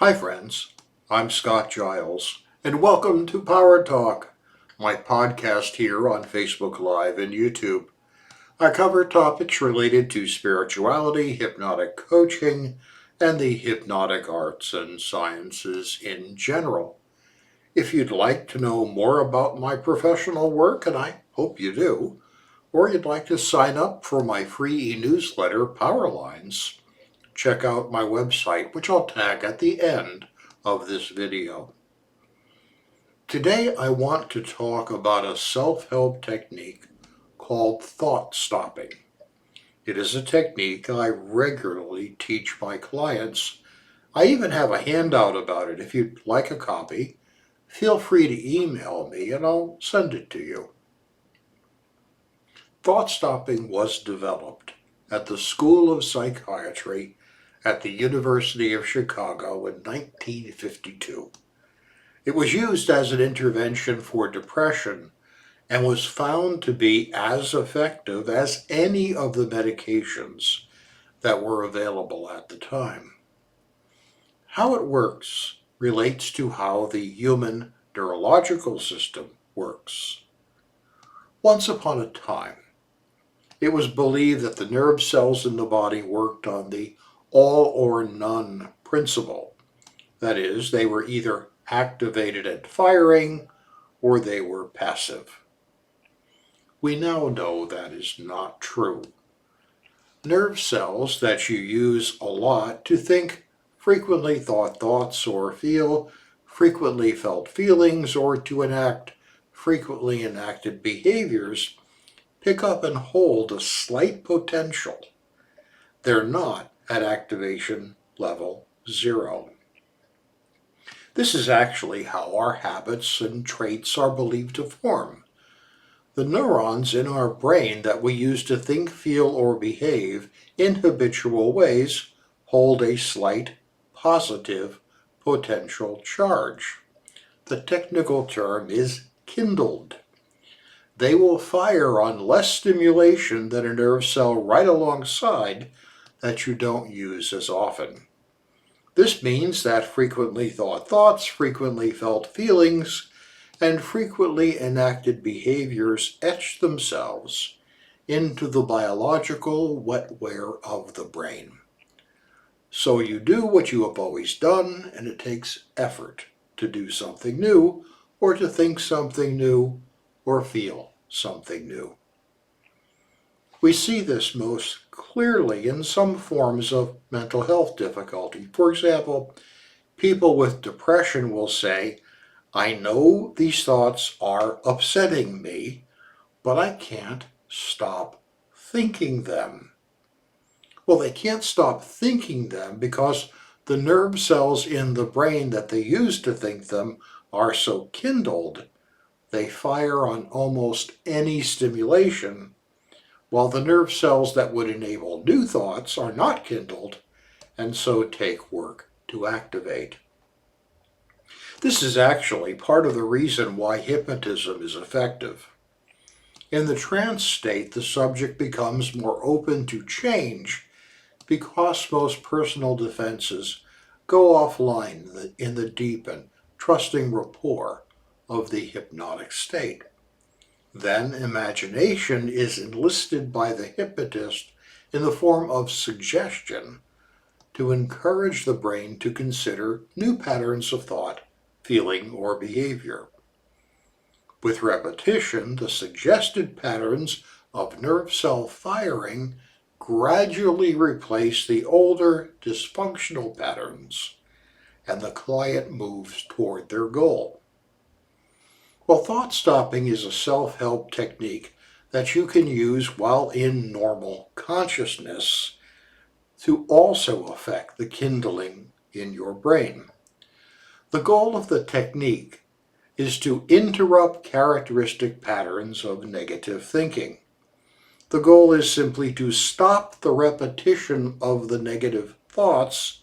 Hi friends, I'm Scott Giles, and welcome to Power Talk, my podcast here on Facebook Live and YouTube. I cover topics related to spirituality, hypnotic coaching, and the hypnotic arts and sciences in general. If you'd like to know more about my professional work, and I hope you do, or you'd like to sign up for my free e-newsletter, Power Lines, check out my website, which I'll tag at the end of this video. Today I want to talk about a self-help technique called thought stopping. It is a technique I regularly teach my clients. I even have a handout about it. If you'd like a copy, feel free to email me and I'll send it to you. Thought stopping was developed at the School of Psychiatry at the University of Chicago in 1952. It was used as an intervention for depression and was found to be as effective as any of the medications that were available at the time. How it works relates to how the human neurological system works. Once upon a time, it was believed that the nerve cells in the body worked on the all or none principle. That is, they were either activated and firing or they were passive. We now know that is not true. Nerve cells that you use a lot to think frequently thought thoughts or feel frequently felt feelings or to enact frequently enacted behaviors pick up and hold a slight potential. They're not at activation level 0. This is actually how our habits and traits are believed to form. The neurons in our brain that we use to think, feel, or behave in habitual ways hold a slight positive potential charge. The technical term is kindled. They will fire on less stimulation than a nerve cell right alongside that you don't use as often. This means that frequently thought thoughts, frequently felt feelings, and frequently enacted behaviors etch themselves into the biological wetware of the brain. So you do what you have always done, and it takes effort to do something new, or to think something new, or feel something new. We see this most clearly in some forms of mental health difficulty. For example, people with depression will say, I know these thoughts are upsetting me, but I can't stop thinking them. Well, they can't stop thinking them because the nerve cells in the brain that they use to think them are so kindled, they fire on almost any stimulation, while the nerve cells that would enable new thoughts are not kindled and so take work to activate. This is actually part of the reason why hypnotism is effective. In the trance state, the subject becomes more open to change because most personal defenses go offline in the deep and trusting rapport of the hypnotic state. Then imagination is enlisted by the hypnotist in the form of suggestion to encourage the brain to consider new patterns of thought, feeling, or behavior. With repetition, the suggested patterns of nerve cell firing gradually replace the older dysfunctional patterns, and the client moves toward their goal. Well, thought stopping is a self-help technique that you can use while in normal consciousness to also affect the kindling in your brain. The goal of the technique is to interrupt characteristic patterns of negative thinking. The goal is simply to stop the repetition of the negative thoughts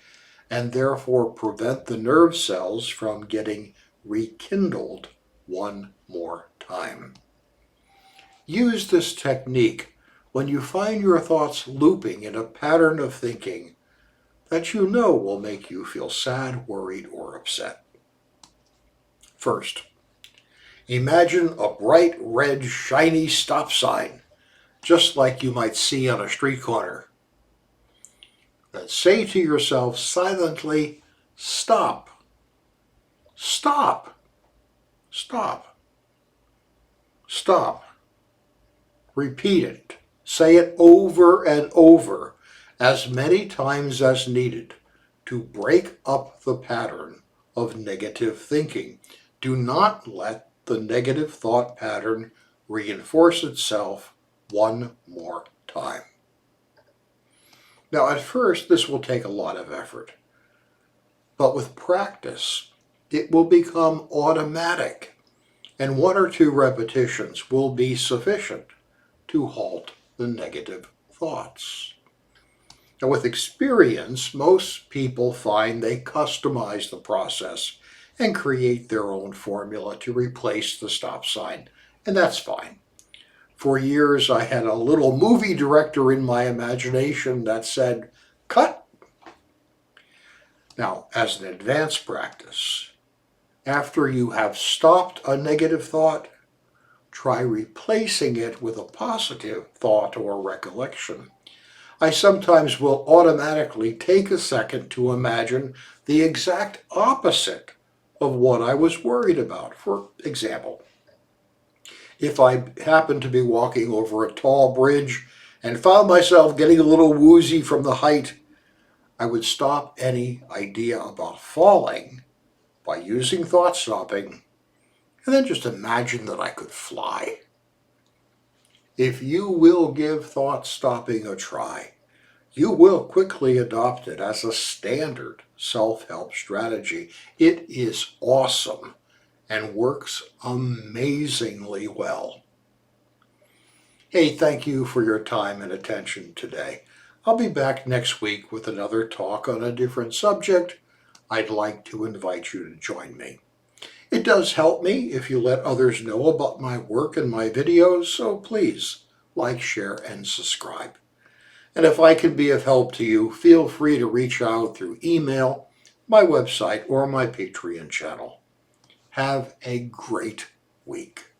and therefore prevent the nerve cells from getting rekindled one more time. Use this technique when you find your thoughts looping in a pattern of thinking that you know will make you feel sad, worried, or upset. First, imagine a bright red shiny stop sign, just like you might see on a street corner. Then say to yourself silently, stop, stop, stop, stop. Repeat it. Say it over and over, as many times as needed, to break up the pattern of negative thinking. Do not let the negative thought pattern reinforce itself one more time. Now, at first, this will take a lot of effort, but with practice, it will become automatic, and 1 or 2 repetitions will be sufficient to halt the negative thoughts. Now, with experience, most people find they customize the process and create their own formula to replace the stop sign, and that's fine. For years, I had a little movie director in my imagination that said, "Cut." Now, as an advanced practice, after you have stopped a negative thought, try replacing it with a positive thought or recollection. I sometimes will automatically take a second to imagine the exact opposite of what I was worried about. For example, if I happened to be walking over a tall bridge and found myself getting a little woozy from the height, I would stop any idea about falling by using thought stopping, and then just imagine that I could fly. If you will give thought stopping a try, you will quickly adopt it as a standard self-help strategy. It is awesome and works amazingly well. Hey, thank you for your time and attention today. I'll be back next week with another talk on a different subject. I'd like to invite you to join me. It does help me if you let others know about my work and my videos, so please like, share, and subscribe. And if I can be of help to you, feel free to reach out through email, my website, or my Patreon channel. Have a great week.